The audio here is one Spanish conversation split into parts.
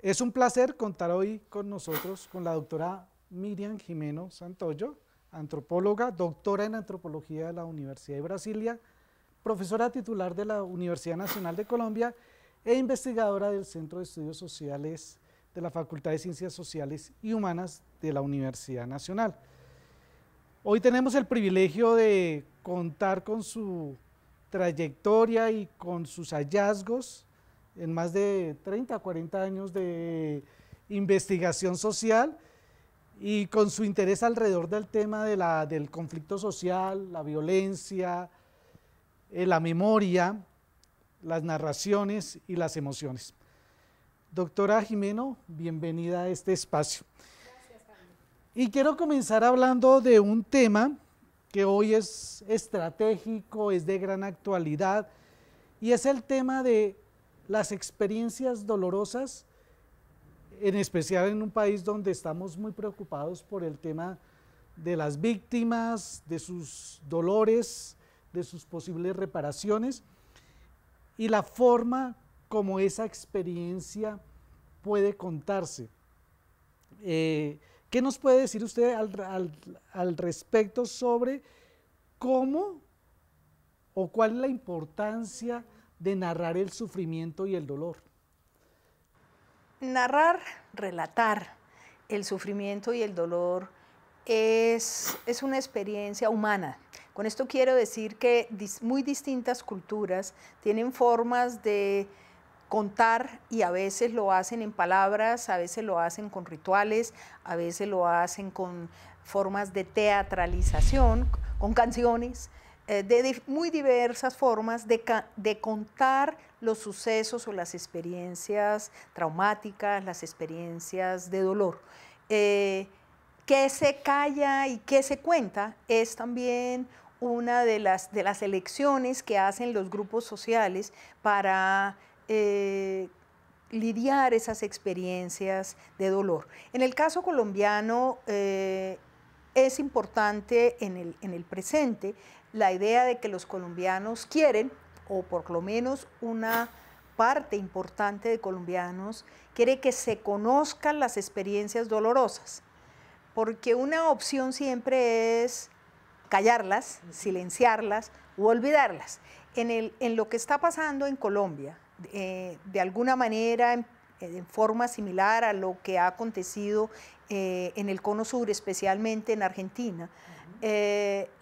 Es un placer contar hoy con nosotros con la doctora Miriam Jimeno Santoyo, antropóloga, doctora en antropología de la Universidad de Brasilia, profesora titular de la Universidad Nacional de Colombia e investigadora del Centro de Estudios Sociales de la Facultad de Ciencias Sociales y Humanas de la Universidad Nacional. Hoy tenemos el privilegio de contar con su trayectoria y con sus hallazgos en más de 30 a 40 años de investigación social y con su interés alrededor del tema del conflicto social, la violencia, la memoria, las narraciones y las emociones. Doctora Jimeno, bienvenida a este espacio. Gracias, Jaime. Y quiero comenzar hablando de un tema que hoy es estratégico, es de gran actualidad, y es el tema de las experiencias dolorosas, en especial en un país donde estamos muy preocupados por el tema de las víctimas, de sus dolores, de sus posibles reparaciones, y la forma como esa experiencia puede contarse. ¿Qué nos puede decir usted al respecto sobre cómo o cuál es la importancia de narrar el sufrimiento y el dolor? Narrar, relatar el sufrimiento y el dolor es una experiencia humana. Con esto quiero decir que muy distintas culturas tienen formas de contar y a veces lo hacen en palabras, a veces lo hacen con rituales, a veces lo hacen con formas de teatralización, con canciones, de muy diversas formas de contar los sucesos o las experiencias traumáticas, las experiencias de dolor. ¿Qué se calla y qué se cuenta? Es también una de las elecciones que hacen los grupos sociales para lidiar esas experiencias de dolor. En el caso colombiano es importante en el presente la idea de que los colombianos quieren, o por lo menos una parte importante de colombianos, quiere que se conozcan las experiencias dolorosas, porque una opción siempre es callarlas, silenciarlas u olvidarlas. En lo que está pasando en Colombia, de alguna manera, en forma similar a lo que ha acontecido en el Cono Sur, especialmente en Argentina,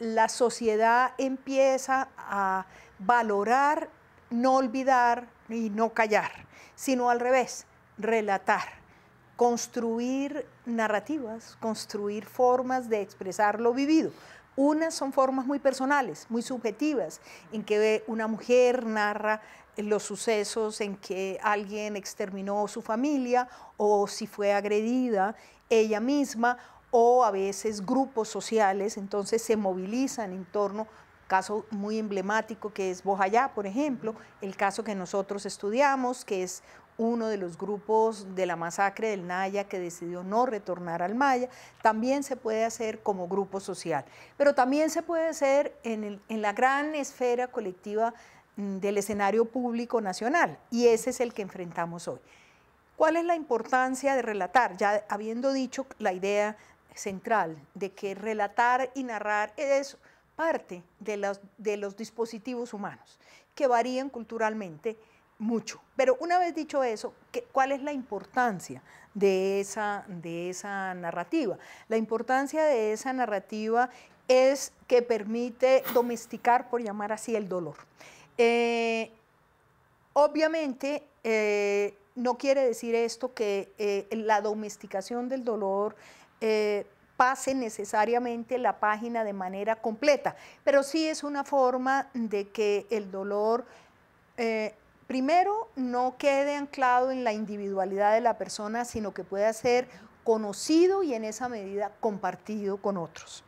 la sociedad empieza a valorar, no olvidar y no callar, sino al revés, relatar, construir narrativas, construir formas de expresar lo vivido. Unas son formas muy personales, muy subjetivas, en que una mujer narra los sucesos en que alguien exterminó su familia o si fue agredida ella misma, o a veces grupos sociales, entonces se movilizan en torno, caso muy emblemático que es Bojayá, por ejemplo, el caso que nosotros estudiamos, que es uno de los grupos de la masacre del Naya que decidió no retornar al Maya. También se puede hacer como grupo social, pero también se puede hacer en la gran esfera colectiva del escenario público nacional, y ese es el que enfrentamos hoy. ¿Cuál es la importancia de relatar? Ya habiendo dicho la idea central de que relatar y narrar es parte de los dispositivos humanos, que varían culturalmente mucho. Pero una vez dicho eso, ¿cuál es la importancia de esa narrativa? La importancia de esa narrativa es que permite domesticar, por llamar así, el dolor. Obviamente, no quiere decir esto que la domesticación del dolor pase necesariamente la página de manera completa, pero sí es una forma de que el dolor primero no quede anclado en la individualidad de la persona, sino que pueda ser conocido y en esa medida compartido con otros.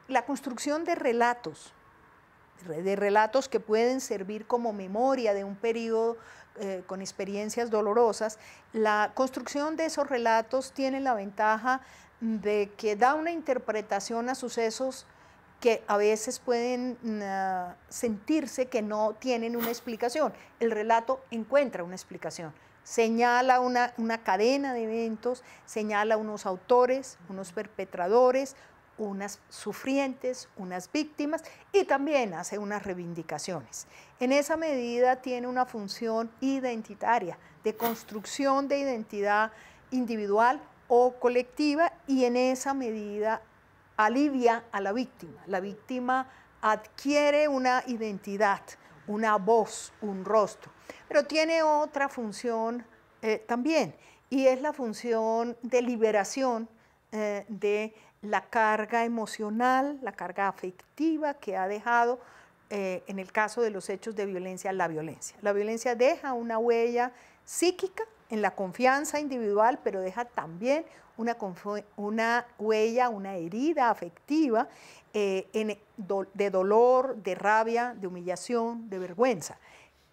La construcción de relatos que pueden servir como memoria de un periodo con experiencias dolorosas, la construcción de esos relatos tiene la ventaja de que da una interpretación a sucesos que a veces pueden sentirse que no tienen una explicación. El relato encuentra una explicación, señala una cadena de eventos, señala unos autores, unos perpetradores, unas sufrientes, unas víctimas y también hace unas reivindicaciones. En esa medida tiene una función identitaria, de construcción de identidad individual o colectiva, y en esa medida alivia a la víctima. La víctima adquiere una identidad, una voz, un rostro, pero tiene otra función también, y es la función de liberación de la carga emocional, la carga afectiva que ha dejado, en el caso de los hechos de violencia, la violencia. La violencia deja una huella psíquica en la confianza individual, pero deja también una huella, una herida afectiva de dolor, de rabia, de humillación, de vergüenza.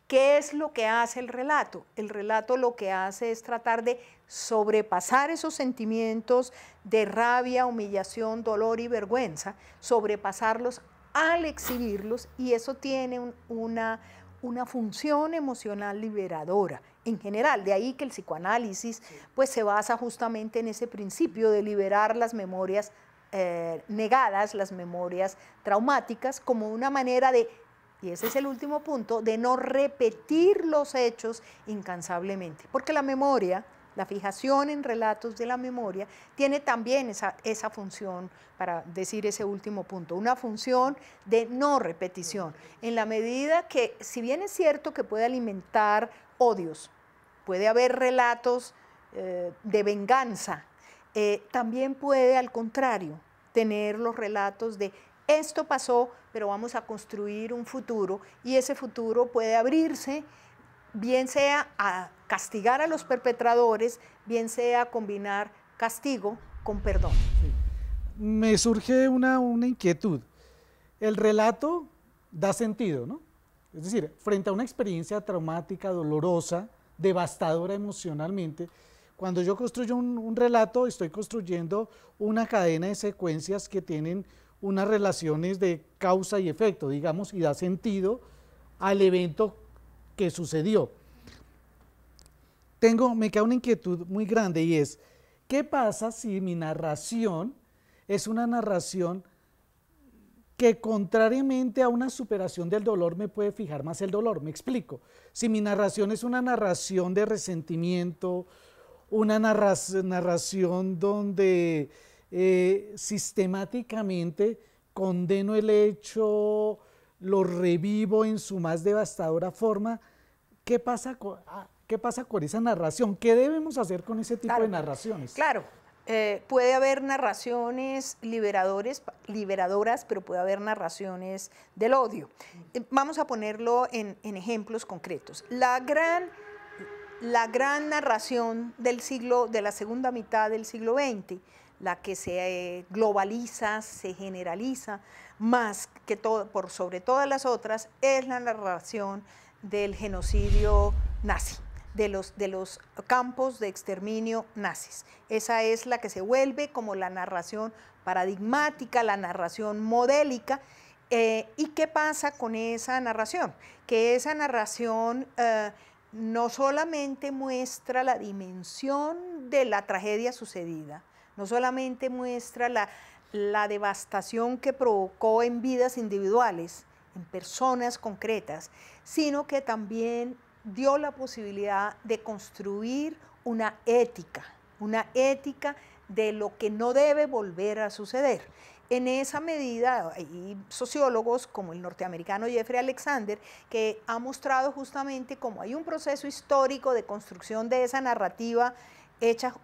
¿Qué es lo que hace el relato? El relato lo que hace es tratar de sobrepasar esos sentimientos de rabia, humillación, dolor y vergüenza, sobrepasarlos al exhibirlos, y eso tiene una función emocional liberadora en general. De ahí que el psicoanálisis pues se basa justamente en ese principio de liberar las memorias negadas, las memorias traumáticas, como una manera de, y ese es el último punto, de no repetir los hechos incansablemente. Porque la memoria, la fijación en relatos de la memoria, tiene también esa función, para decir ese último punto, una función de no repetición, en la medida que, si bien es cierto que puede alimentar odios, puede haber relatos de venganza, también puede, al contrario, tener los relatos de esto pasó, pero vamos a construir un futuro, y ese futuro puede abrirse, bien sea a castigar a los perpetradores, bien sea a combinar castigo con perdón. Sí. Me surge una inquietud. El relato da sentido, ¿no? Es decir, frente a una experiencia traumática, dolorosa, devastadora emocionalmente, cuando yo construyo un relato, estoy construyendo una cadena de secuencias que tienen unas relaciones de causa y efecto, digamos, y da sentido al evento que sucedió. Me queda una inquietud muy grande, y es, ¿qué pasa si mi narración es una narración que, contrariamente a una superación del dolor, me puede fijar más el dolor? Me explico. Si mi narración es una narración de resentimiento, una narración donde sistemáticamente condeno el hecho, lo revivo en su más devastadora forma, ¿qué pasa con esa narración? ¿Qué debemos hacer con ese tipo de narraciones? Claro, puede haber narraciones liberadoras, pero puede haber narraciones del odio. Vamos a ponerlo en ejemplos concretos. La gran narración de la segunda mitad del siglo XX, la que se globaliza, se generaliza más que todo, por sobre todas las otras, es la narración del genocidio nazi, de los campos de exterminio nazis. Esa es la que se vuelve como la narración paradigmática, la narración modélica. ¿Y qué pasa con esa narración? Que esa narración no solamente muestra la dimensión de la tragedia sucedida, no solamente muestra la devastación que provocó en vidas individuales, en personas concretas, sino que también dio la posibilidad de construir una ética de lo que no debe volver a suceder. En esa medida hay sociólogos como el norteamericano Jeffrey Alexander, que ha mostrado justamente cómo hay un proceso histórico de construcción de esa narrativa hecha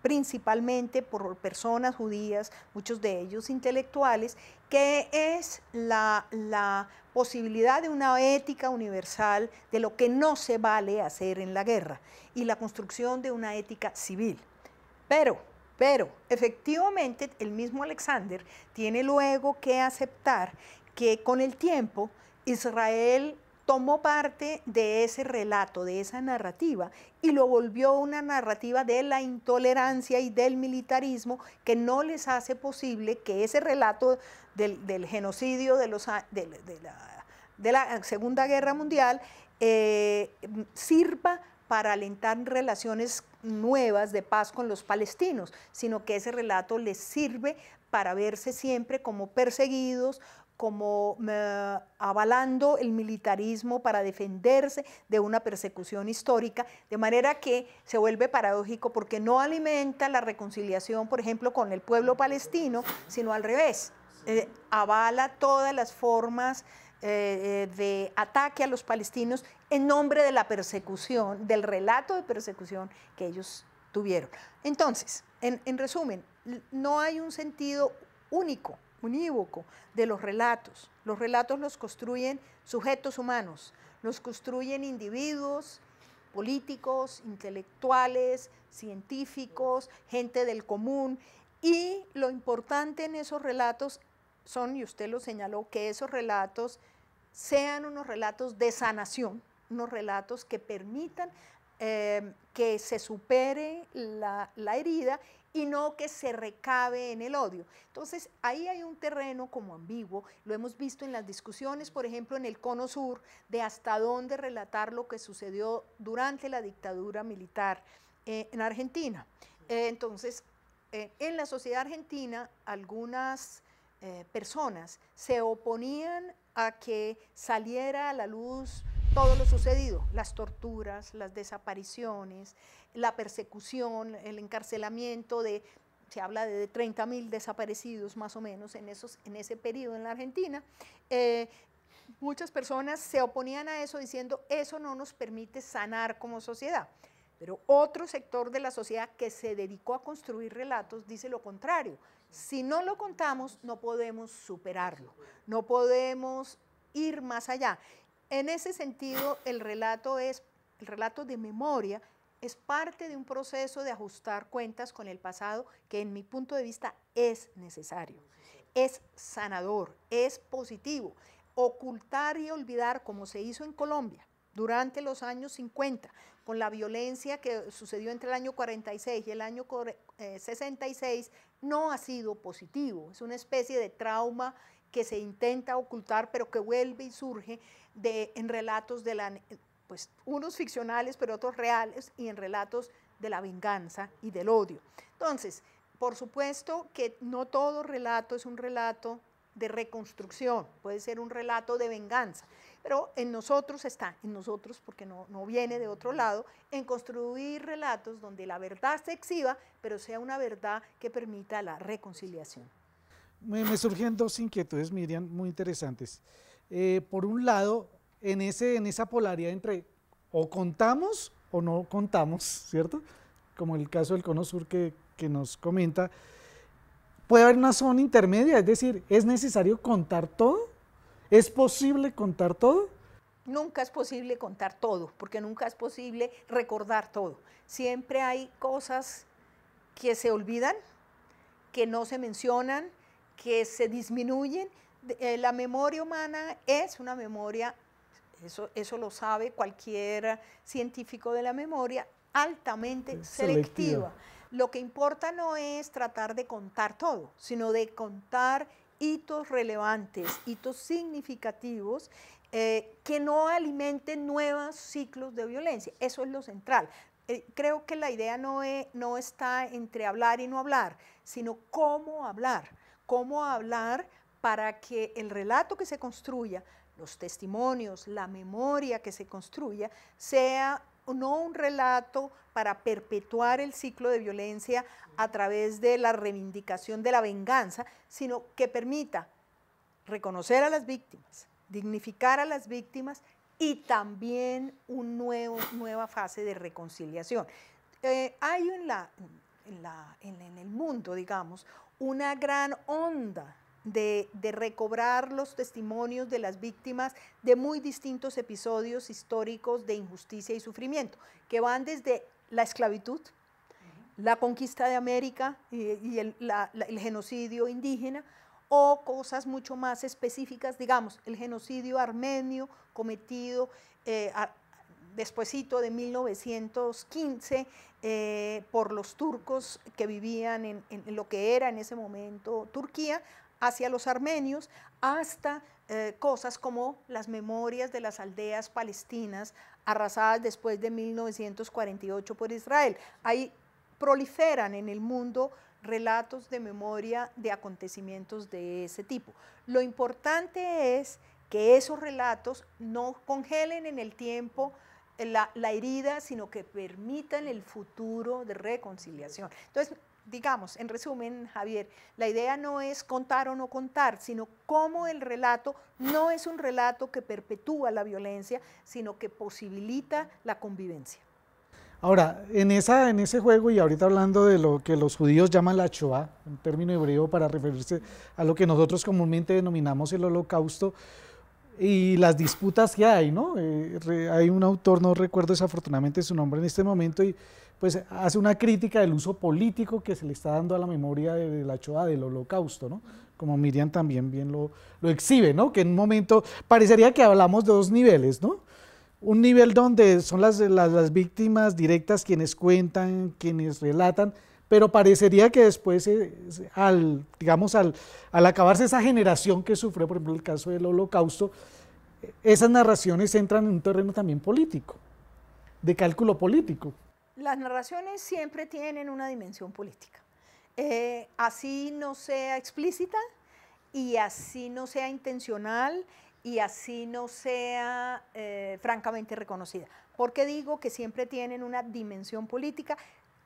principalmente por personas judías, muchos de ellos intelectuales, que es la posibilidad de una ética universal de lo que no se vale hacer en la guerra, y la construcción de una ética civil. Pero efectivamente el mismo Alexander tiene luego que aceptar que con el tiempo Israel tomó parte de ese relato, de esa narrativa, y lo volvió una narrativa de la intolerancia y del militarismo que no les hace posible que ese relato del genocidio de la Segunda Guerra Mundial sirva para alentar relaciones nuevas de paz con los palestinos, sino que ese relato les sirve para verse siempre como perseguidos, como avalando el militarismo para defenderse de una persecución histórica, de manera que se vuelve paradójico porque no alimenta la reconciliación, por ejemplo, con el pueblo palestino, sino al revés, avala todas las formas de ataque a los palestinos en nombre de la persecución, del relato de persecución que ellos tuvieron. Entonces, en resumen, no hay un sentido único, unívoco de los relatos. Los relatos los construyen sujetos humanos, los construyen individuos, políticos, intelectuales, científicos, gente del común, y lo importante en esos relatos son, y usted lo señaló, que esos relatos sean unos relatos de sanación, unos relatos que permitan que se supere la herida y no que se recabe en el odio. Entonces, ahí hay un terreno como ambiguo, lo hemos visto en las discusiones, por ejemplo, en el Cono Sur, de hasta dónde relatar lo que sucedió durante la dictadura militar en Argentina. Entonces, en la sociedad argentina, algunas personas se oponían a que saliera a la luz todo lo sucedido, las torturas, las desapariciones, la persecución, el encarcelamiento se habla de 30.000 desaparecidos más o menos en ese periodo en la Argentina. Muchas personas se oponían a eso diciendo, eso no nos permite sanar como sociedad. Pero otro sector de la sociedad que se dedicó a construir relatos dice lo contrario. Si no lo contamos, no podemos superarlo, no podemos ir más allá. En ese sentido, el relato de memoria es parte de un proceso de ajustar cuentas con el pasado que en mi punto de vista es necesario, es sanador, es positivo. Ocultar y olvidar, como se hizo en Colombia durante los años 50, con la violencia que sucedió entre el año 46 y el año 66, no ha sido positivo. Es una especie de trauma que se intenta ocultar, pero que vuelve y surge en relatos pues unos ficcionales, pero otros reales, y en relatos de la venganza y del odio. Entonces, por supuesto que no todo relato es un relato de reconstrucción, puede ser un relato de venganza, pero en nosotros está, en nosotros, porque no viene de otro lado, en construir relatos donde la verdad se exhiba, pero sea una verdad que permita la reconciliación. Me surgen dos inquietudes, Miriam, muy interesantes. Por un lado, en esa polaridad entre o contamos o no contamos, ¿cierto? Como el caso del Cono Sur que nos comenta, puede haber una zona intermedia, es decir, ¿es necesario contar todo? ¿Es posible contar todo? Nunca es posible contar todo, porque nunca es posible recordar todo. Siempre hay cosas que se olvidan, que no se mencionan, que se disminuyen. La memoria humana es una memoria, eso lo sabe cualquier científico de la memoria, altamente selectiva. Lo que importa no es tratar de contar todo, sino de contar hitos relevantes, hitos significativos, que no alimenten nuevos ciclos de violencia. Eso es lo central. Creo que la idea no está entre hablar y no hablar, sino cómo hablar para que el relato que se construya, los testimonios, la memoria que se construya, sea no un relato para perpetuar el ciclo de violencia a través de la reivindicación de la venganza, sino que permita reconocer a las víctimas, dignificar a las víctimas y también una nueva fase de reconciliación. Hay en el mundo, digamos, una gran onda de recobrar los testimonios de las víctimas de muy distintos episodios históricos de injusticia y sufrimiento, que van desde la esclavitud, la conquista de América y el genocidio indígena, o cosas mucho más específicas, digamos, el genocidio armenio cometido despuesito de 1915 por los turcos que vivían en lo que era en ese momento Turquía, hacia los armenios, hasta cosas como las memorias de las aldeas palestinas arrasadas después de 1948 por Israel. Ahí proliferan en el mundo relatos de memoria de acontecimientos de ese tipo. Lo importante es que esos relatos no congelen en el tiempo la herida, sino que permitan el futuro de reconciliación. Entonces, digamos, en resumen, Javier, la idea no es contar o no contar, sino cómo el relato no es un relato que perpetúa la violencia, sino que posibilita la convivencia. Ahora, en ese juego, y ahorita hablando de lo que los judíos llaman la Shoah, un término hebreo para referirse a lo que nosotros comúnmente denominamos el Holocausto, y las disputas que hay, ¿no? Hay un autor, no recuerdo desafortunadamente su nombre en este momento, y pues hace una crítica del uso político que se le está dando a la memoria de la Shoah, del Holocausto, ¿no? Como Miriam también bien lo exhibe, ¿no? Que en un momento parecería que hablamos de dos niveles, ¿no? Un nivel donde son las víctimas directas quienes cuentan, quienes relatan, pero parecería que después, al acabarse esa generación que sufrió, por ejemplo, el caso del Holocausto, esas narraciones entran en un terreno también político, de cálculo político. Las narraciones siempre tienen una dimensión política. Así no sea explícita y así no sea intencional y así no sea francamente reconocida. ¿Por qué digo que siempre tienen una dimensión política?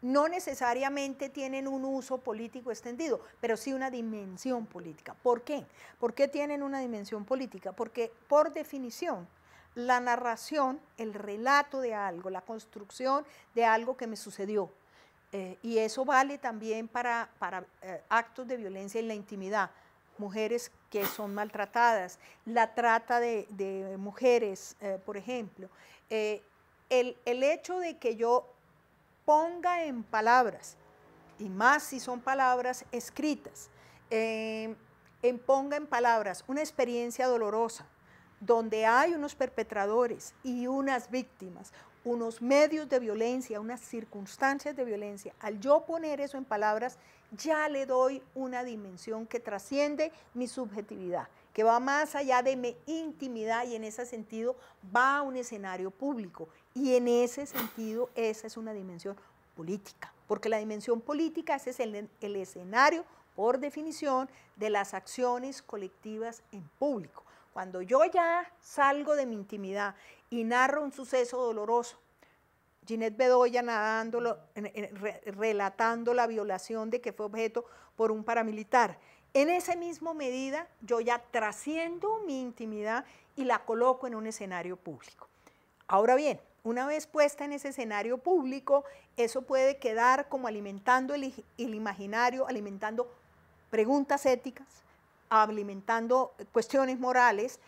No necesariamente tienen un uso político extendido, pero sí una dimensión política. ¿Por qué? ¿Por qué tienen una dimensión política? Porque por definición, la narración, el relato de algo, la construcción de algo que me sucedió, y eso vale también para actos de violencia en la intimidad, mujeres que son maltratadas, la trata de mujeres, por ejemplo. El hecho de que yo ponga en palabras, y más si son palabras escritas, ponga en palabras una experiencia dolorosa, donde hay unos perpetradores y unas víctimas, unos medios de violencia, unas circunstancias de violencia, al yo poner eso en palabras, ya le doy una dimensión que trasciende mi subjetividad, que va más allá de mi intimidad y en ese sentido va a un escenario público. Y en ese sentido esa es una dimensión política, porque la dimensión política ese es el escenario, por definición, de las acciones colectivas en público. Cuando yo ya salgo de mi intimidad y narro un suceso doloroso, Ginette Bedoya relatando la violación de que fue objeto por un paramilitar, en esa misma medida yo ya trasciendo mi intimidad y la coloco en un escenario público. Ahora bien, una vez puesta en ese escenario público, eso puede quedar como alimentando el imaginario, alimentando preguntas éticas, alimentando cuestiones morales,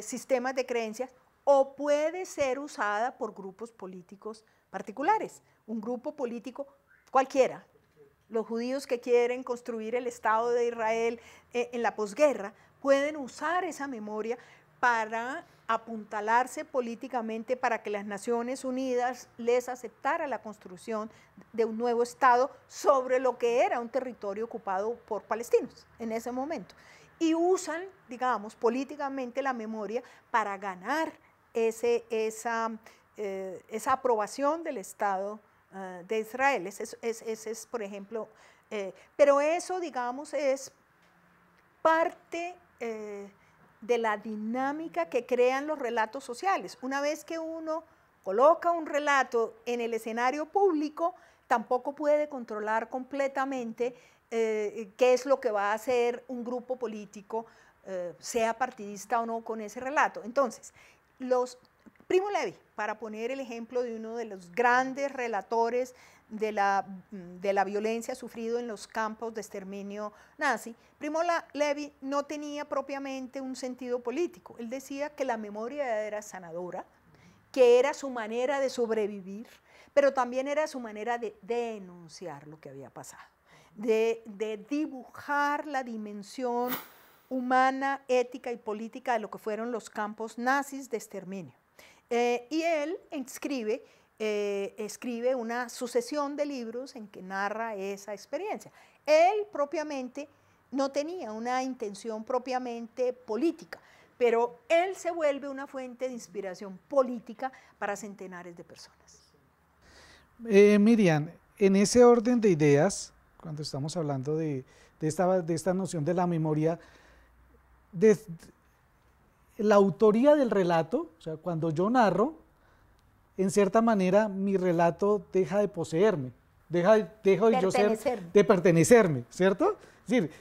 sistemas de creencias, o puede ser usada por grupos políticos particulares, un grupo político cualquiera. Los judíos que quieren construir el Estado de Israel en la posguerra pueden usar esa memoria para apuntalarse políticamente para que las Naciones Unidas les aceptara la construcción de un nuevo Estado sobre lo que era un territorio ocupado por palestinos en ese momento. Y usan, digamos, políticamente la memoria para ganar esa aprobación del Estado de Israel. Ese es, por ejemplo, pero eso, digamos, es parte de la dinámica que crean los relatos sociales. Una vez que uno coloca un relato en el escenario público, tampoco puede controlar completamente qué es lo que va a hacer un grupo político, sea partidista o no, con ese relato. Entonces, Primo Levi, para poner el ejemplo de uno de los grandes relatores de la violencia sufrido en los campos de exterminio nazi, Primo Levi no tenía propiamente un sentido político. Él decía que la memoria era sanadora, que era su manera de sobrevivir, pero también era su manera de denunciar lo que había pasado. de dibujar la dimensión humana, ética y política de lo que fueron los campos nazis de exterminio. Y él escribe una sucesión de libros en que narra esa experiencia. Él propiamente no tenía una intención propiamente política, pero él se vuelve una fuente de inspiración política para centenares de personas. Miriam, en ese orden de ideas, cuando estamos hablando de esta noción de la memoria, la autoría del relato, o sea, cuando yo narro, en cierta manera mi relato deja de poseerme, dejo de yo ser, de pertenecerme, ¿cierto? Es decir,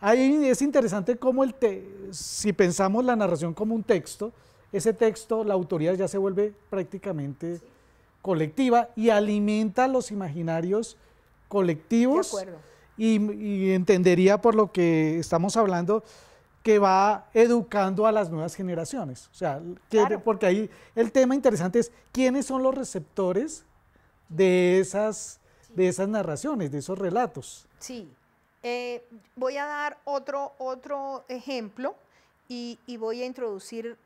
ahí es interesante cómo si pensamos la narración como un texto, ese texto, la autoría ya se vuelve prácticamente colectiva y alimenta los imaginarios colectivos. De acuerdo. Y entendería por lo que estamos hablando que va educando a las nuevas generaciones. O sea, claro. Porque ahí el tema interesante es quiénes son los receptores de esas narraciones, de esos relatos. Sí. Voy a dar otro ejemplo y voy a introducir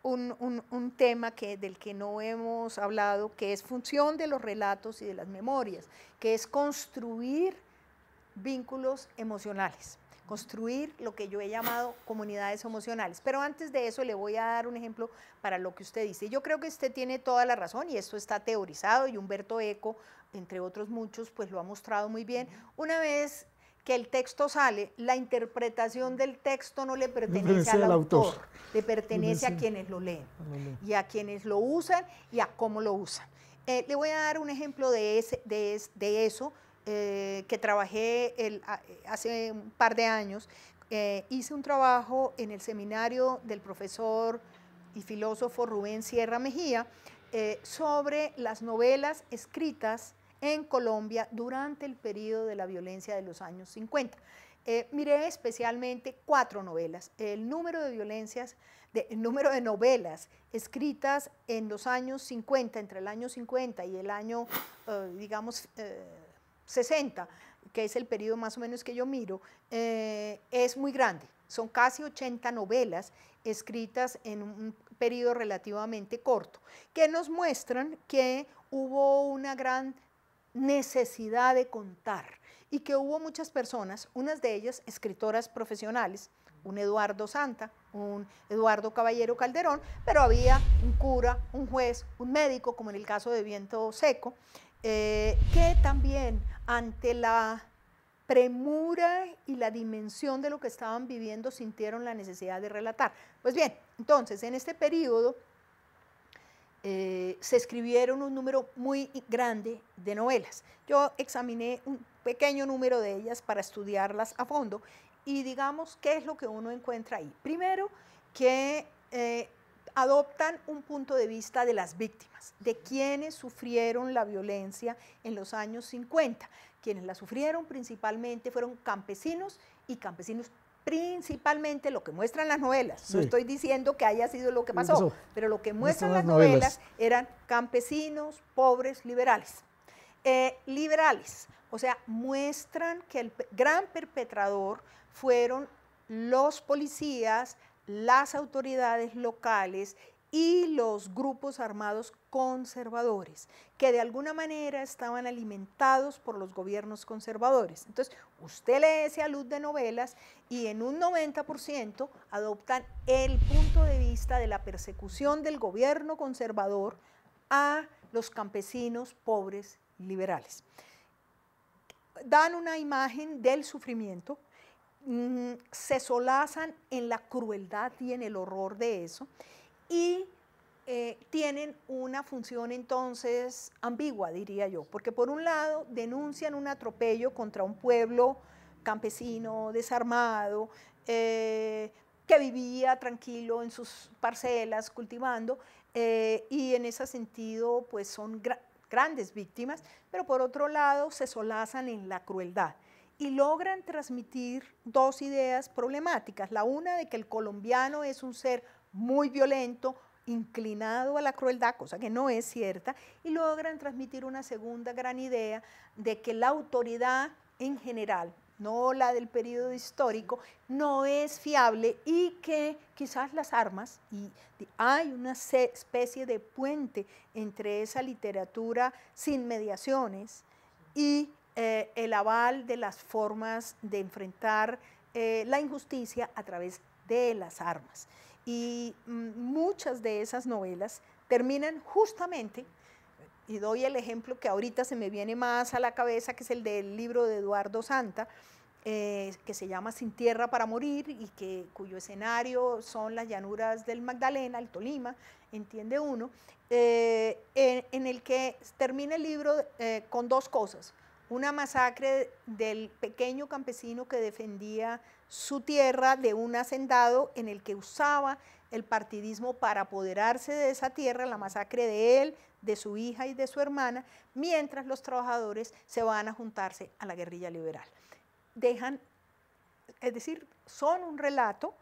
un tema del que no hemos hablado, que es función de los relatos y de las memorias, que es construir vínculos emocionales, construir lo que yo he llamado comunidades emocionales. Pero antes de eso le voy a dar un ejemplo para lo que usted dice. Yo creo que usted tiene toda la razón y esto está teorizado y Humberto Eco, entre otros muchos, pues lo ha mostrado muy bien. Una vez que el texto sale, la interpretación del texto no le pertenece al autor, le pertenece a quienes lo leen y a quienes lo usan y a cómo lo usan. Le voy a dar un ejemplo de eso que trabajé hace un par de años. Hice un trabajo en el seminario del profesor y filósofo Rubén Sierra Mejía sobre las novelas escritas en Colombia durante el periodo de la violencia de los años 50. Miré especialmente 4 novelas. El número de novelas escritas en los años 50, entre el año 50 y el año, digamos, 60, que es el periodo más o menos que yo miro, es muy grande. Son casi 80 novelas escritas en un periodo relativamente corto, que nos muestran que hubo una gran necesidad de contar y que hubo muchas personas, unas de ellas escritoras profesionales, un Eduardo Santa, un Eduardo Caballero Calderón, pero había un cura, un juez, un médico, como en el caso de Viento Seco, que también ante la premura y la dimensión de lo que estaban viviendo sintieron la necesidad de relatar. Pues bien, entonces en este periodo se escribieron un número muy grande de novelas. Yo examiné un pequeño número de ellas para estudiarlas a fondo y digamos, ¿qué es lo que uno encuentra ahí? Primero, que adoptan un punto de vista de las víctimas, de quienes sufrieron la violencia en los años 50. Quienes la sufrieron principalmente fueron campesinos y campesinos principalmente, lo que muestran las novelas. Sí. No estoy diciendo que haya sido lo que pasó, pero lo que muestran las novelas eran campesinos, pobres, liberales. Liberales, o sea, muestran que el gran perpetrador fueron los policías, las autoridades locales y los grupos armados conservadores, que de alguna manera estaban alimentados por los gobiernos conservadores. Entonces, usted lee ese alud de novelas y en un 90% adoptan el punto de vista de la persecución del gobierno conservador a los campesinos pobres y liberales. Dan una imagen del sufrimiento, se solazan en la crueldad y en el horror de eso, y tienen una función entonces ambigua, diría yo, porque por un lado denuncian un atropello contra un pueblo campesino desarmado, que vivía tranquilo en sus parcelas cultivando, y en ese sentido pues son grandes víctimas, pero por otro lado se solazan en la crueldad y logran transmitir dos ideas problemáticas. La una de que el colombiano es un ser muy violento, inclinado a la crueldad, cosa que no es cierta, y logran transmitir una segunda gran idea de que la autoridad en general, no la del periodo histórico, no es fiable y que quizás las armas, y hay una especie de puente entre esa literatura sin mediaciones y el aval de las formas de enfrentar la injusticia a través de las armas. Y muchas de esas novelas terminan justamente, y doy el ejemplo que ahorita se me viene más a la cabeza, que es el del libro de Eduardo Santa, que se llama Sin tierra para morir, y cuyo escenario son las llanuras del Magdalena, el Tolima, entiende uno, en el que termina el libro con dos cosas: una masacre del pequeño campesino que defendía su tierra de un hacendado en el que usaba el partidismo para apoderarse de esa tierra, la masacre de él, de su hija y de su hermana, mientras los trabajadores se van a juntarse a la guerrilla liberal. Es decir, son un relato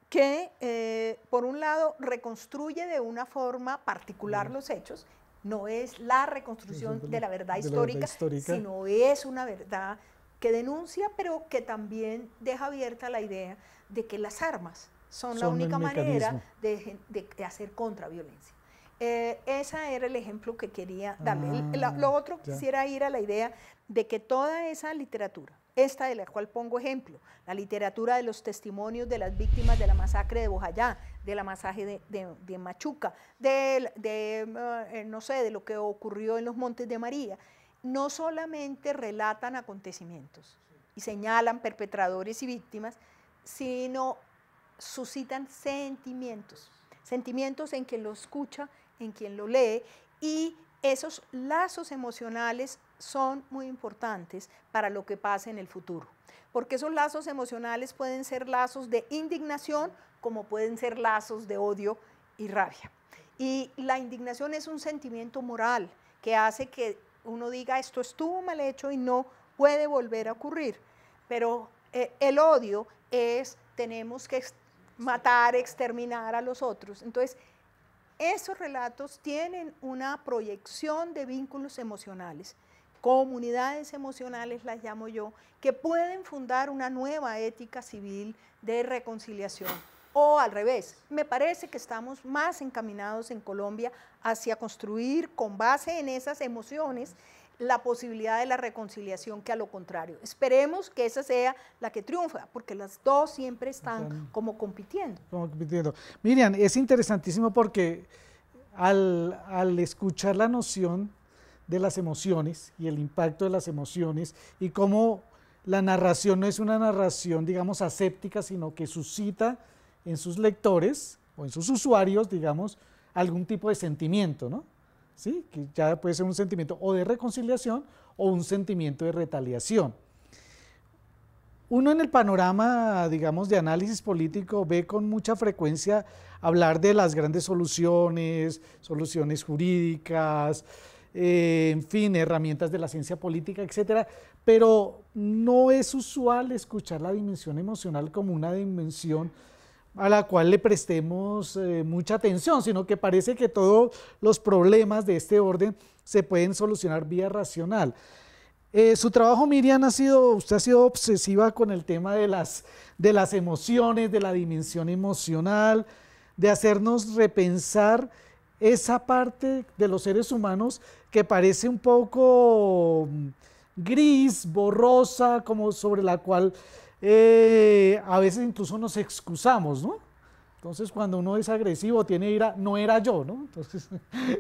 que, por un lado, reconstruye de una forma particular los hechos. No es la reconstrucción de la verdad histórica, sino es una verdad que denuncia, pero que también deja abierta la idea de que las armas son la única manera de hacer contraviolencia. Ese era el ejemplo que quería darle. Lo otro, quisiera ir a la idea de que toda esa literatura, esta de la cual pongo ejemplo, la literatura de los testimonios de las víctimas de la masacre de Bojayá, de la masacre de Machuca, no sé, de lo que ocurrió en los Montes de María, no solamente relatan acontecimientos y señalan perpetradores y víctimas, sino suscitan sentimientos, sentimientos en quien lo escucha, en quien lo lee, y esos lazos emocionales son muy importantes para lo que pase en el futuro, porque esos lazos emocionales pueden ser lazos de indignación como pueden ser lazos de odio y rabia. Y la indignación es un sentimiento moral que hace que uno diga esto estuvo mal hecho y no puede volver a ocurrir, pero el odio es tenemos que matar, exterminar a los otros. Entonces, esos relatos tienen una proyección de vínculos emocionales, comunidades emocionales las llamo yo, que pueden fundar una nueva ética civil de reconciliación. O al revés, me parece que estamos más encaminados en Colombia hacia construir con base en esas emociones la posibilidad de la reconciliación que a lo contrario. Esperemos que esa sea la que triunfa, porque las dos siempre están como compitiendo. Miriam, es interesantísimo porque al escuchar la noción de las emociones y el impacto de las emociones y cómo la narración no es una narración, digamos, aséptica, sino que suscita en sus lectores o en sus usuarios, digamos, algún tipo de sentimiento, ¿no? ¿Sí? Que ya puede ser un sentimiento o de reconciliación o un sentimiento de retaliación. Uno en el panorama, digamos, de análisis político ve con mucha frecuencia hablar de las grandes soluciones, soluciones jurídicas, en fin, herramientas de la ciencia política, etcétera, pero no es usual escuchar la dimensión emocional como una dimensión a la cual le prestemos mucha atención, sino que parece que todos los problemas de este orden se pueden solucionar vía racional. Su trabajo, Miriam, usted ha sido obsesiva con el tema de las emociones, de la dimensión emocional, de hacernos repensar esa parte de los seres humanos que parece un poco gris, borrosa, como sobre la cual a veces incluso nos excusamos, ¿no? Entonces, cuando uno es agresivo, tiene ira, no era yo, ¿no? Entonces,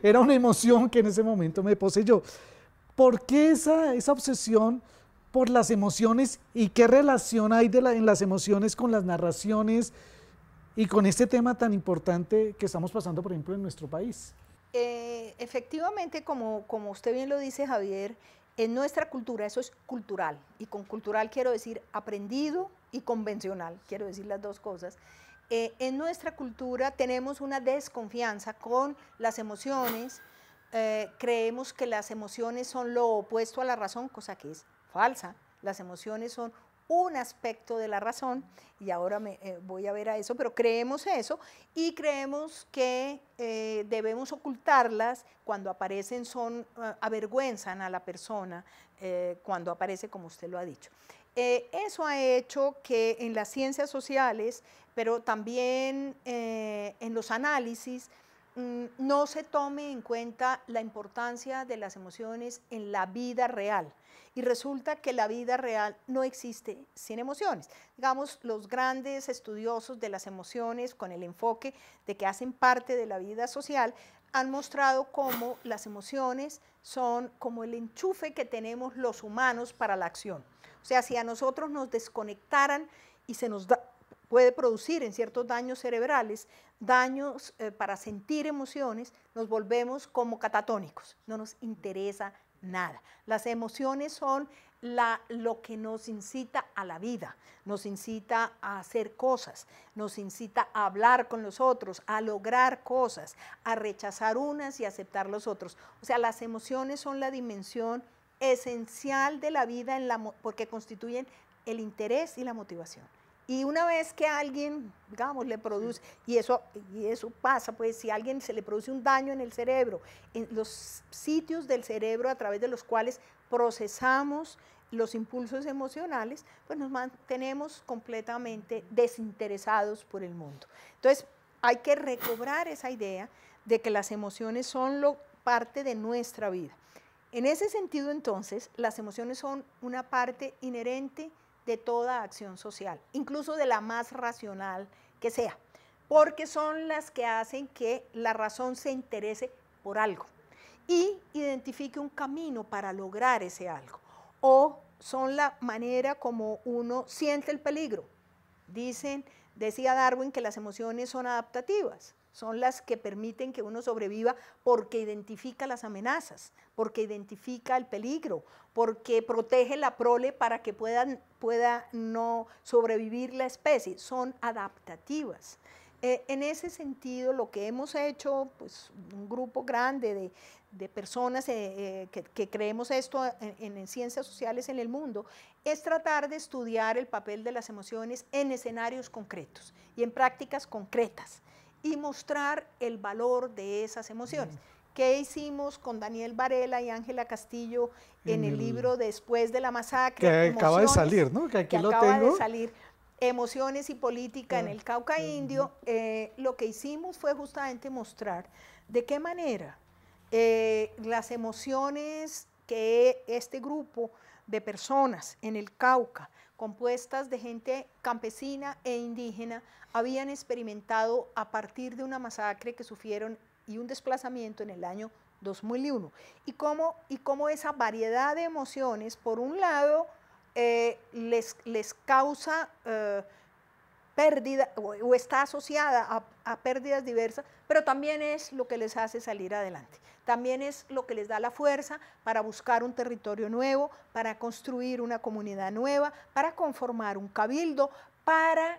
era una emoción que en ese momento me poseyó. ¿Por qué esa obsesión por las emociones y qué relación hay en las emociones con las narraciones y con este tema tan importante que estamos pasando, por ejemplo, en nuestro país? Efectivamente, como usted bien lo dice, Javier, en nuestra cultura eso es cultural, y con cultural quiero decir aprendido y convencional, quiero decir las dos cosas. En nuestra cultura tenemos una desconfianza con las emociones, creemos que las emociones son lo opuesto a la razón, cosa que es falsa. Las emociones son un aspecto de la razón, y ahora voy a ver a eso, pero creemos eso, y creemos que debemos ocultarlas cuando aparecen, avergüenzan a la persona cuando aparece, como usted lo ha dicho. Eso ha hecho que en las ciencias sociales, pero también en los análisis, no se tome en cuenta la importancia de las emociones en la vida real. Y resulta que la vida real no existe sin emociones. Digamos, los grandes estudiosos de las emociones, con el enfoque de que hacen parte de la vida social, han mostrado cómo las emociones son como el enchufe que tenemos los humanos para la acción. O sea, si a nosotros nos desconectaran y se nos puede producir en ciertos daños cerebrales, daños para sentir emociones, nos volvemos como catatónicos, no nos interesa nada. Las emociones son lo que nos incita a la vida, nos incita a hacer cosas, nos incita a hablar con los otros, a lograr cosas, a rechazar unas y aceptar los otros. O sea, las emociones son la dimensión esencial de la vida porque constituyen el interés y la motivación. Y una vez que alguien, digamos, le produce, y eso pasa, pues si a alguien se le produce un daño en el cerebro, en los sitios del cerebro a través de los cuales procesamos los impulsos emocionales, pues nos mantenemos completamente desinteresados por el mundo. Entonces, hay que recobrar esa idea de que las emociones son parte de nuestra vida. En ese sentido, entonces, las emociones son una parte inherente de toda acción social, incluso de la más racional que sea, porque son las que hacen que la razón se interese por algo y identifique un camino para lograr ese algo, o son la manera como uno siente el peligro. Decía Darwin que las emociones son adaptativas, son las que permiten que uno sobreviva porque identifica las amenazas, porque identifica el peligro, porque protege la prole para que pueda no sobrevivir la especie, son adaptativas. En ese sentido, lo que hemos hecho, pues un grupo grande de personas que creemos esto en ciencias sociales en el mundo, es tratar de estudiar el papel de las emociones en escenarios concretos y en prácticas concretas, y mostrar el valor de esas emociones. ¿Qué hicimos con Daniel Varela y Ángela Castillo en el libro Después de la masacre? Que acaba de salir, ¿no? Que aquí lo tengo. Acaba de salir, Emociones y Política en el Cauca Indio. Lo que hicimos fue justamente mostrar de qué manera las emociones que este grupo de personas en el Cauca, compuestas de gente campesina e indígena, habían experimentado a partir de una masacre que sufrieron y un desplazamiento en el año 2001. Y cómo esa variedad de emociones, por un lado, les causa pérdida o está asociada a pérdidas diversas, pero también es lo que les hace salir adelante. También es lo que les da la fuerza para buscar un territorio nuevo, para construir una comunidad nueva, para conformar un cabildo, para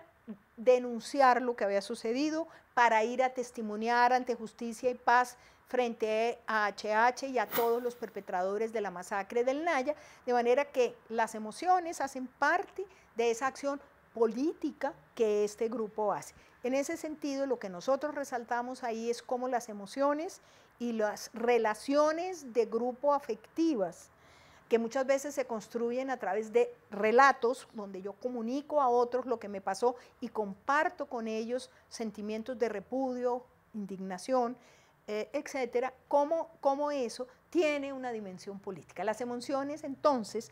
denunciar lo que había sucedido, para ir a testimoniar ante Justicia y Paz frente a HH y a todos los perpetradores de la masacre del Naya, de manera que las emociones hacen parte de esa acción política que este grupo hace. En ese sentido, lo que nosotros resaltamos ahí es cómo las emociones y las relaciones de grupo afectivas, que muchas veces se construyen a través de relatos, donde yo comunico a otros lo que me pasó y comparto con ellos sentimientos de repudio, indignación, etcétera, cómo eso tiene una dimensión política. Las emociones, entonces,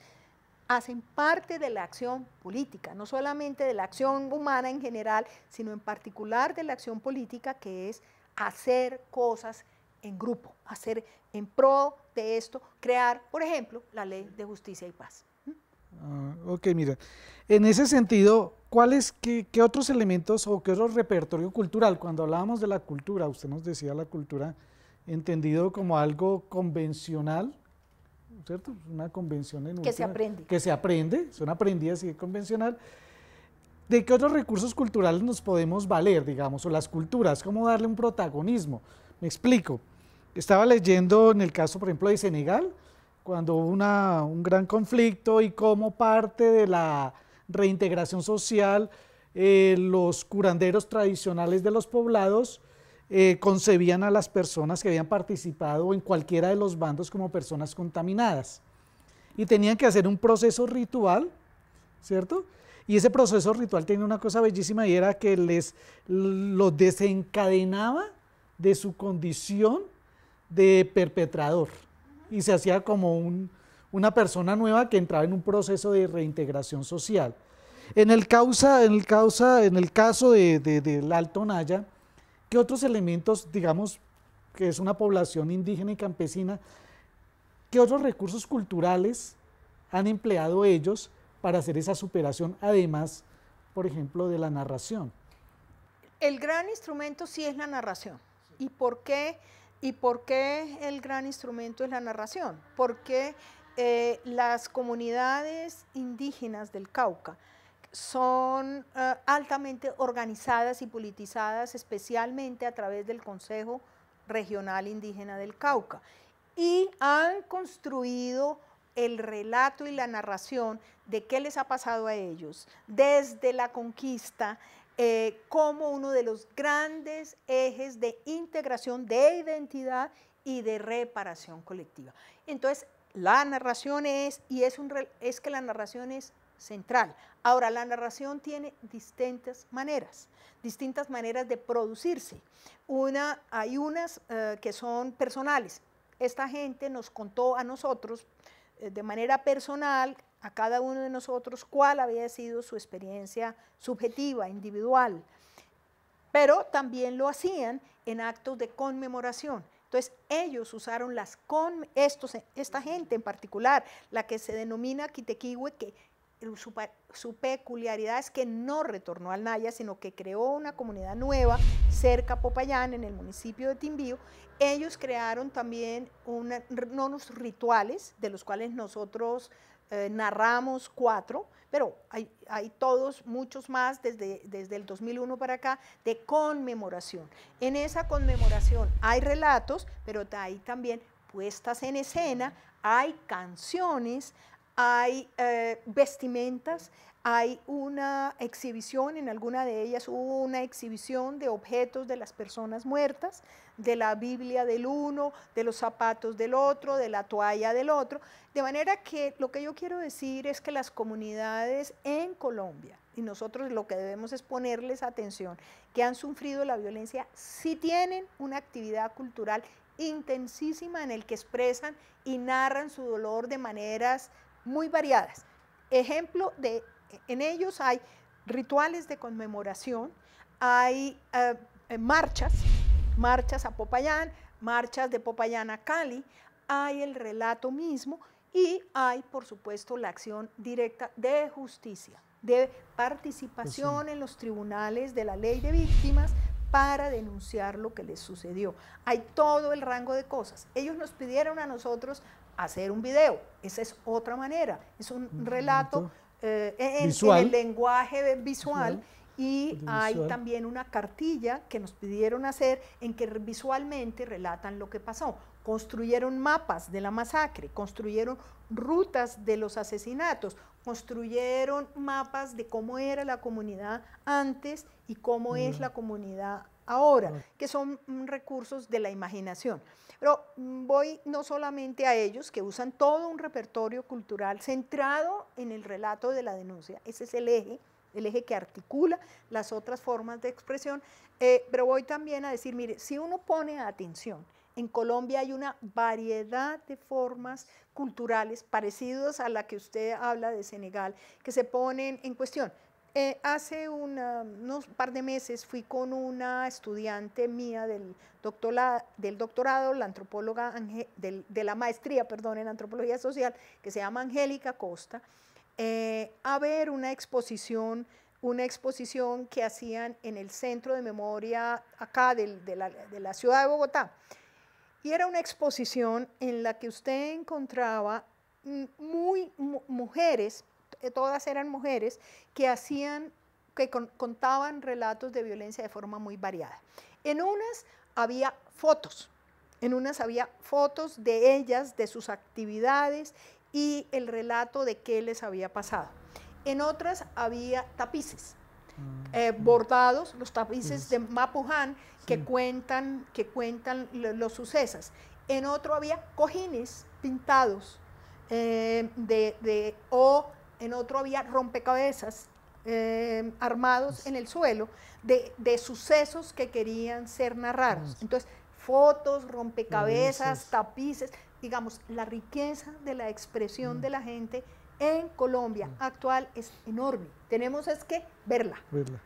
hacen parte de la acción política, no solamente de la acción humana en general, sino en particular de la acción política, que es hacer cosas en grupo, hacer en pro de esto, crear, por ejemplo, la Ley de Justicia y Paz. Ok, mira, en ese sentido, qué otros elementos o qué otro repertorio cultural? Cuando hablábamos de la cultura, usted nos decía la cultura entendido como algo convencional, ¿cierto? Una convención en que se aprende. Que se aprende, son aprendidas y convencional. ¿De qué otros recursos culturales nos podemos valer, digamos, o las culturas? ¿Cómo darle un protagonismo? Me explico. Estaba leyendo en el caso, por ejemplo, de Senegal, cuando hubo un gran conflicto y cómo parte de reintegración social, los curanderos tradicionales de los poblados concebían a las personas que habían participado en cualquiera de los bandos como personas contaminadas y tenían que hacer un proceso ritual, ¿cierto? Y ese proceso ritual tenía una cosa bellísima y era que los desencadenaba de su condición de perpetrador y se hacía como una persona nueva que entraba en un proceso de reintegración social. En el caso del Alto Naya, ¿qué otros elementos, digamos, que es una población indígena y campesina, qué otros recursos culturales han empleado ellos para hacer esa superación, además, por ejemplo, de la narración? El gran instrumento sí es la narración. ¿Y por qué el gran instrumento es la narración? Porque las comunidades indígenas del Cauca son altamente organizadas y politizadas, especialmente a través del Consejo Regional Indígena del Cauca, y han construido el relato y la narración de qué les ha pasado a ellos desde la conquista como uno de los grandes ejes de integración, de identidad y de reparación colectiva. Entonces, la narración es que la narración es central. Ahora, la narración tiene distintas maneras de producirse. Hay unas que son personales. Esta gente nos contó a nosotros de manera personal, a cada uno de nosotros, cuál había sido su experiencia subjetiva, individual, pero también lo hacían en actos de conmemoración. Entonces, ellos usaron esta gente en particular, la que se denomina Quitequihue, que su peculiaridad es que no retornó al Naya, sino que creó una comunidad nueva cerca a Popayán, en el municipio de Timbío. Ellos crearon también unos rituales, de los cuales nosotros narramos 4, pero hay muchos más desde el 2001 para acá, de conmemoración. En esa conmemoración hay relatos, pero hay también puestas en escena, hay canciones, hay vestimentas, hay una exhibición, en alguna de ellas hubo una exhibición de objetos de las personas muertas, de la Biblia del uno, de los zapatos del otro, de la toalla del otro, de manera que lo que yo quiero decir es que las comunidades en Colombia, y nosotros lo que debemos es ponerles atención, que han sufrido la violencia, sí tienen una actividad cultural intensísima en el que expresan y narran su dolor de maneras muy variadas. Ejemplo en ellos hay rituales de conmemoración, hay marchas a Popayán, marchas de Popayán a Cali, hay el relato mismo y hay, por supuesto, la acción directa de justicia, de participación en los tribunales de la ley de víctimas para denunciar lo que les sucedió. Hay todo el rango de cosas. Ellos nos pidieron a nosotros hacer un video, esa es otra manera, es un relato en el lenguaje visual. Y hay también una cartilla que nos pidieron hacer en que visualmente relatan lo que pasó. Construyeron mapas de la masacre, construyeron rutas de los asesinatos, construyeron mapas de cómo era la comunidad antes y cómo es la comunidad ahora, que son recursos de la imaginación. Pero voy no solamente a ellos, que usan todo un repertorio cultural centrado en el relato de la denuncia, ese es el eje que articula las otras formas de expresión, pero voy también a decir, mire, si uno pone atención, en Colombia hay una variedad de formas culturales parecidas a la que usted habla de Senegal, que se ponen en cuestión. Hace unos par de meses fui con una estudiante mía del doctorado, la antropóloga, de la maestría, perdón, en antropología social, que se llama Angélica Costa, a ver una exposición que hacían en el Centro de Memoria acá de la ciudad de Bogotá. Y era una exposición en la que usted encontraba mujeres, todas eran mujeres, que contaban relatos de violencia de forma muy variada. En unas había fotos de ellas, de sus actividades y el relato de qué les había pasado. en otras había tapices. Bordados, los tapices de Mapuján que cuentan los sucesos. En otro había cojines pintados, o en otro había rompecabezas armados en el suelo de sucesos que querían ser narrados. Entonces, fotos, rompecabezas, tapices, digamos, la riqueza de la expresión de la gente en Colombia actual es enorme. Tenemos es que verla,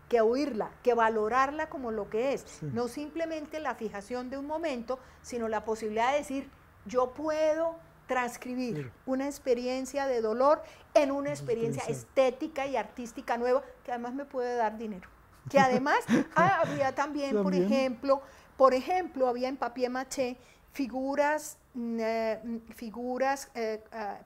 que oírla, que valorarla como lo que es. Sí. No simplemente la fijación de un momento, sino la posibilidad de decir, yo puedo transcribir una experiencia de dolor en una experiencia estética y artística nueva, que además me puede dar dinero. Que además había también, por ejemplo, había en papier maché figuras,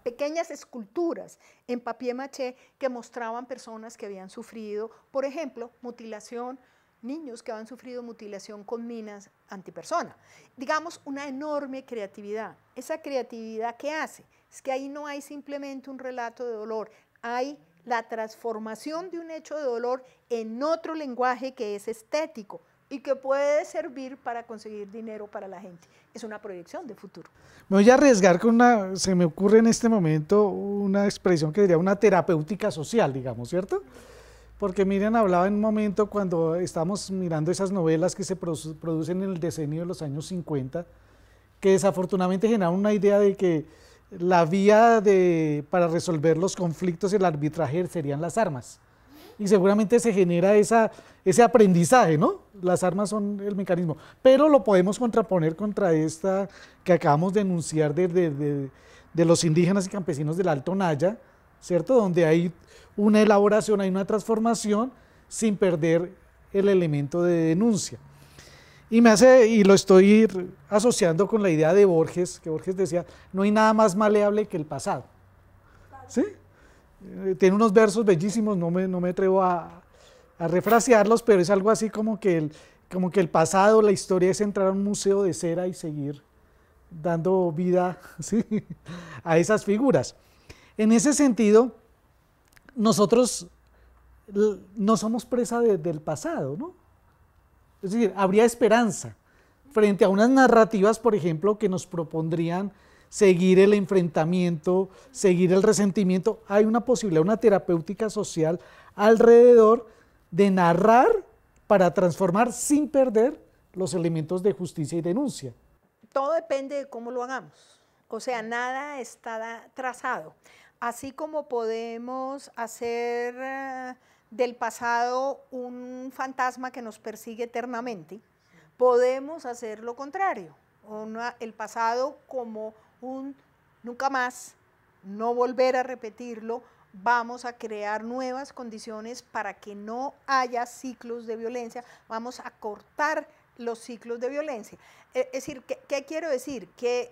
pequeñas esculturas en papier maché que mostraban personas que habían sufrido, por ejemplo, mutilación, niños que habían sufrido mutilación con minas antipersona. Digamos, una enorme creatividad. Esa creatividad, ¿qué hace? Es que ahí no hay simplemente un relato de dolor, hay la transformación de un hecho de dolor en otro lenguaje que es estético y que puede servir para conseguir dinero para la gente. Es una proyección de futuro. Me voy a arriesgar con se me ocurre en este momento una expresión que diría una terapéutica social, digamos, ¿cierto? Porque Miriam hablaba en un momento cuando estábamos mirando esas novelas que se producen en el decenio de los años 50, que desafortunadamente generan una idea de que la vía para resolver los conflictos y el arbitraje serían las armas. Y seguramente se genera ese aprendizaje, ¿no? Las armas son el mecanismo, pero lo podemos contraponer contra esta que acabamos de enunciar de los indígenas y campesinos del Alto Naya, ¿cierto? Donde hay una elaboración, hay una transformación sin perder el elemento de denuncia. Y lo estoy asociando con la idea de Borges, que Borges decía, no hay nada más maleable que el pasado. ¿Sí? Tiene unos versos bellísimos, no me atrevo a refrasearlos, pero es algo así como que el pasado, la historia es entrar a un museo de cera y seguir dando vida, ¿sí?, a esas figuras. En ese sentido, nosotros no somos presa del pasado, ¿no? Es decir, habría esperanza frente a unas narrativas, por ejemplo, que nos propondrían seguir el enfrentamiento, seguir el resentimiento. Hay una posibilidad, una terapéutica social alrededor de narrar para transformar sin perder los elementos de justicia y denuncia. Todo depende de cómo lo hagamos. O sea, nada está trazado. Así como podemos hacer del pasado un fantasma que nos persigue eternamente, podemos hacer lo contrario. El pasado como un nunca más, no volver a repetirlo, vamos a crear nuevas condiciones para que no haya ciclos de violencia, vamos a cortar los ciclos de violencia. Es decir, ¿qué quiero decir? Que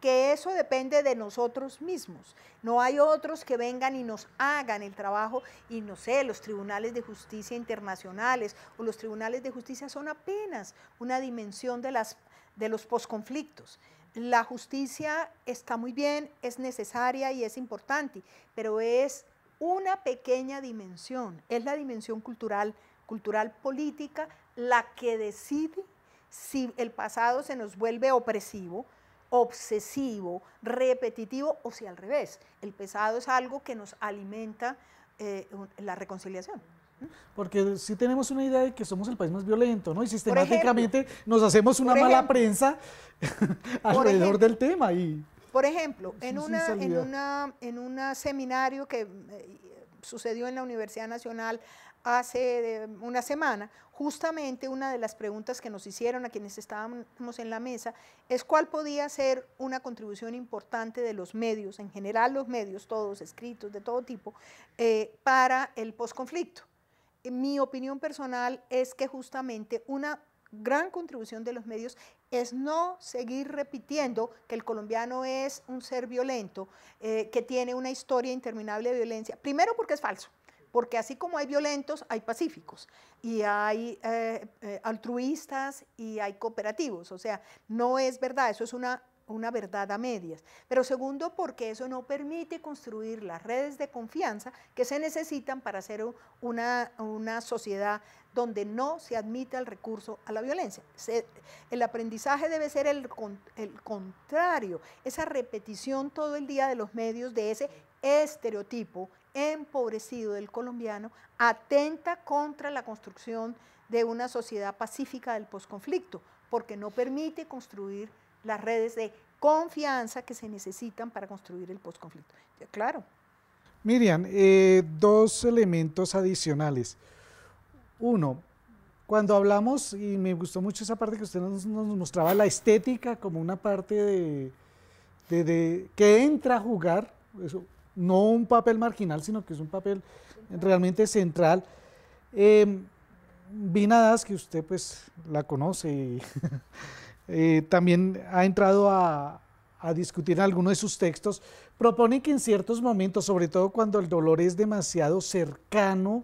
eso depende de nosotros mismos. No hay otros que vengan y nos hagan el trabajo y no sé, los tribunales de justicia internacionales o los tribunales de justicia son apenas una dimensión de los posconflictos. La justicia está muy bien, es necesaria y es importante, pero es una pequeña dimensión, es la dimensión cultural política la que decide si el pasado se nos vuelve opresivo, obsesivo, repetitivo o si al revés. El pasado es algo que nos alimenta la reconciliación. Porque sí tenemos una idea de que somos el país más violento, ¿no? Y sistemáticamente nos hacemos una mala prensa alrededor del tema. Por ejemplo, en un seminario que sucedió en la Universidad Nacional hace una semana, justamente una de las preguntas que nos hicieron a quienes estábamos en la mesa es cuál podía ser una contribución importante de los medios, en general los medios, todos escritos, de todo tipo, para el posconflicto. Mi opinión personal es que justamente una gran contribución de los medios es no seguir repitiendo que el colombiano es un ser violento, que tiene una historia interminable de violencia. Primero porque es falso, porque así como hay violentos, hay pacíficos, y hay altruistas y hay cooperativos. O sea, no es verdad, eso es una una verdad a medias, pero segundo porque eso no permite construir las redes de confianza que se necesitan para hacer una sociedad donde no se admita el recurso a la violencia. El aprendizaje debe ser el contrario, esa repetición todo el día de los medios de ese estereotipo empobrecido del colombiano atenta contra la construcción de una sociedad pacífica del posconflicto, porque no permite construir las redes de confianza que se necesitan para construir el posconflicto. Claro. Miriam, dos elementos adicionales. Uno, cuando hablamos, y me gustó mucho esa parte que usted nos mostraba, la estética como una parte que entra a jugar, eso, no un papel marginal, sino que es un papel realmente central. Vina Das, que usted pues la conoce, también ha entrado a discutir en alguno de sus textos, propone que en ciertos momentos, sobre todo cuando el dolor es demasiado cercano,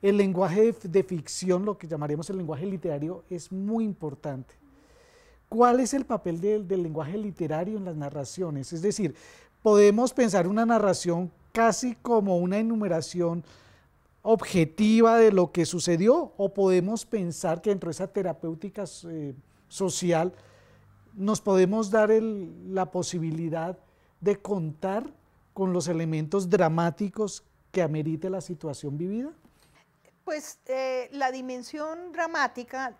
el lenguaje de ficción, lo que llamaríamos el lenguaje literario, es muy importante. ¿Cuál es el papel del lenguaje literario en las narraciones? Es decir, podemos pensar una narración casi como una enumeración objetiva de lo que sucedió, o podemos pensar que dentro de esa terapéutica social nos podemos dar la posibilidad de contar con los elementos dramáticos que amerite la situación vivida. Pues la dimensión dramática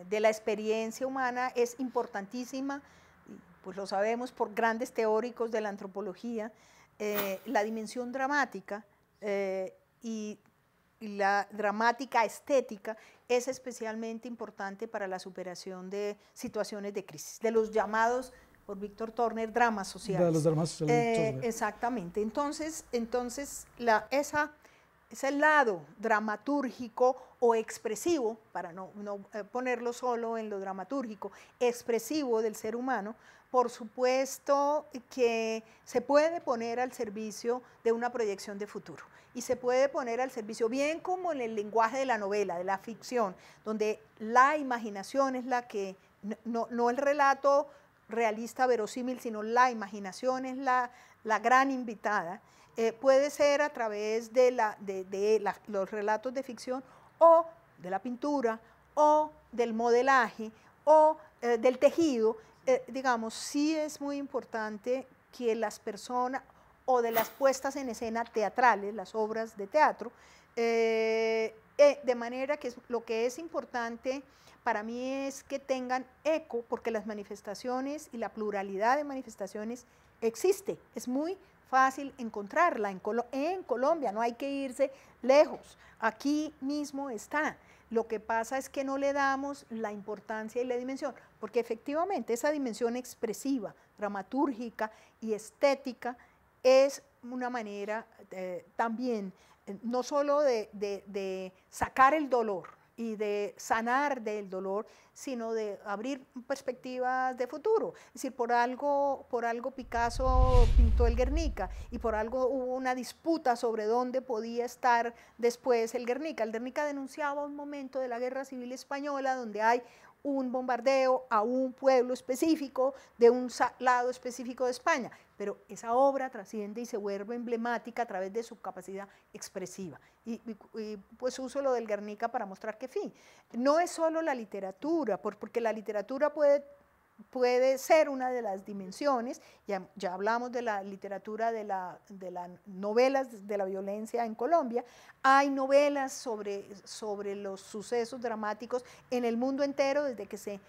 de la experiencia humana es importantísima, pues lo sabemos por grandes teóricos de la antropología. La dimensión dramática y la dramática estética es especialmente importante para la superación de situaciones de crisis, de los llamados por Víctor Turner dramas sociales. De los dramas sociales. Exactamente. Entonces ese lado dramatúrgico o expresivo, para no ponerlo solo en lo dramatúrgico, expresivo del ser humano, por supuesto que se puede poner al servicio de una proyección de futuro y se puede poner al servicio, bien como en el lenguaje de la novela, de la ficción, donde la imaginación es la que, no el relato realista verosímil, sino la imaginación es la gran invitada. Puede ser a través de los relatos de ficción o de la pintura o del modelaje o del tejido. Digamos, sí es muy importante que las personas, o de las puestas en escena teatrales, las obras de teatro, de manera que lo que es importante para mí es que tengan eco, porque las manifestaciones y la pluralidad de manifestaciones existe, es muy fácil encontrarla en Colombia, no hay que irse lejos, aquí mismo está. Lo que pasa es que no le damos la importancia y la dimensión, porque efectivamente esa dimensión expresiva, dramatúrgica y estética es una manera también no solo de sacar el dolor y de sanar del dolor, sino de abrir perspectivas de futuro. Es decir, por algo Picasso pintó el Guernica y por algo hubo una disputa sobre dónde podía estar después el Guernica. El Guernica denunciaba un momento de la Guerra Civil Española donde hay un bombardeo a un pueblo específico de un lado específico de España, pero esa obra trasciende y se vuelve emblemática a través de su capacidad expresiva. Y pues uso lo del Guernica para mostrar que, en fin, no es solo la literatura, porque la literatura puede ser una de las dimensiones, ya hablamos de la literatura de las novelas de la violencia en Colombia, hay novelas sobre los sucesos dramáticos en el mundo entero, desde que se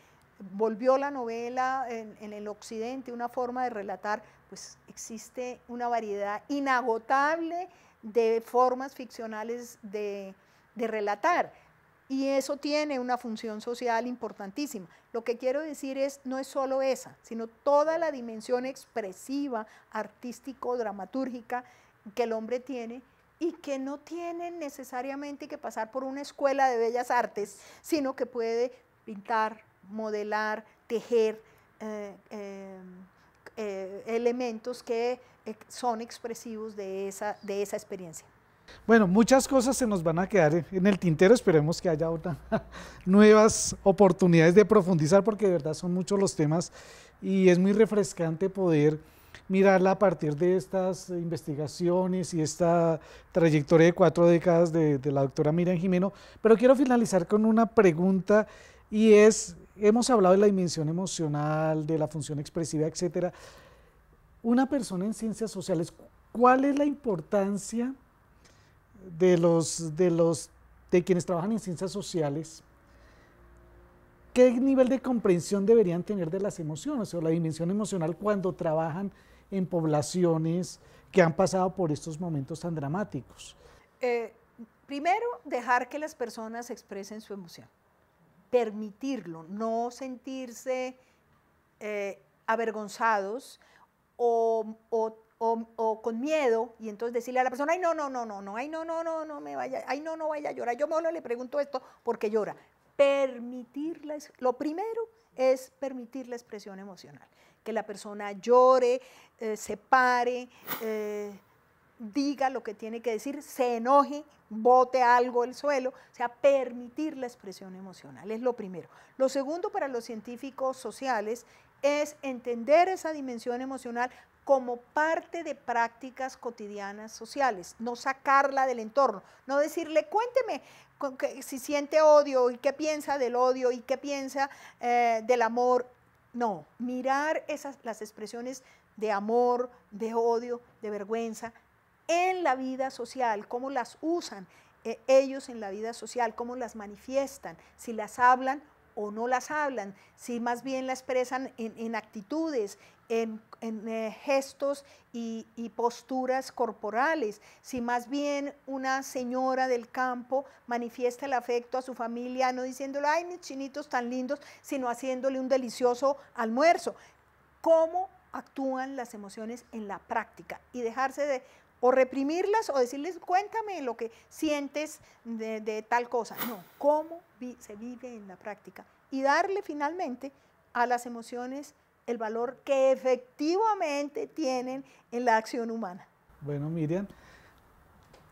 volvió la novela en el occidente una forma de relatar, pues existe una variedad inagotable de formas ficcionales de relatar. Y eso tiene una función social importantísima. Lo que quiero decir no es solo esa, sino toda la dimensión expresiva, artístico, dramatúrgica que el hombre tiene y que no tiene necesariamente que pasar por una escuela de bellas artes, sino que puede pintar, modelar, tejer elementos que son expresivos de esa experiencia. Bueno, muchas cosas se nos van a quedar en el tintero, esperemos que haya nuevas oportunidades de profundizar, porque de verdad son muchos los temas y es muy refrescante poder mirarla a partir de estas investigaciones y esta trayectoria de 4 décadas de la doctora Miriam Gimeno. Pero quiero finalizar con una pregunta y es, hemos hablado de la dimensión emocional, de la función expresiva, etcétera. Una persona en ciencias sociales, ¿cuál es la importancia de quienes trabajan en ciencias sociales? ¿Qué nivel de comprensión deberían tener de las emociones o la dimensión emocional cuando trabajan en poblaciones que han pasado por estos momentos tan dramáticos? Primero, dejar que las personas expresen su emoción, permitirlo, no sentirse avergonzados o con miedo, y entonces decirle a la persona, ay, no, ay, no me vaya, ay, no vaya a llorar, yo solo le pregunto esto porque llora. Permitirles, lo primero es permitir la expresión emocional, que la persona llore, se pare, diga lo que tiene que decir, se enoje, bote algo al suelo, o sea, permitir la expresión emocional es lo primero. Lo segundo para los científicos sociales es entender esa dimensión emocional como parte de prácticas cotidianas sociales, no sacarla del entorno, no decirle, cuénteme si siente odio y qué piensa del odio y qué piensa del amor. No, mirar las expresiones de amor, de odio, de vergüenza en la vida social, cómo las usan ellos en la vida social, cómo las manifiestan, si las hablan o no las hablan, si más bien la expresan en actitudes, en gestos y posturas corporales, si más bien una señora del campo manifiesta el afecto a su familia, no diciéndole, ay, mis chinitos tan lindos, sino haciéndole un delicioso almuerzo. ¿Cómo actúan las emociones en la práctica? Y dejarse de o reprimirlas o decirles, cuéntame lo que sientes de tal cosa. No, cómo se vive en la práctica. Y darle finalmente a las emociones el valor que efectivamente tienen en la acción humana. Bueno, Miriam,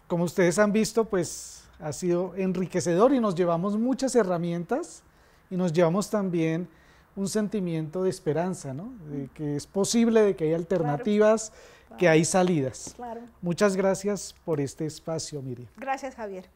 como ustedes han visto, pues ha sido enriquecedor y nos llevamos muchas herramientas y nos llevamos también un sentimiento de esperanza, ¿no? De que es posible, de que hay alternativas, claro, que hay salidas. Claro. Muchas gracias por este espacio, Miriam. Gracias, Javier.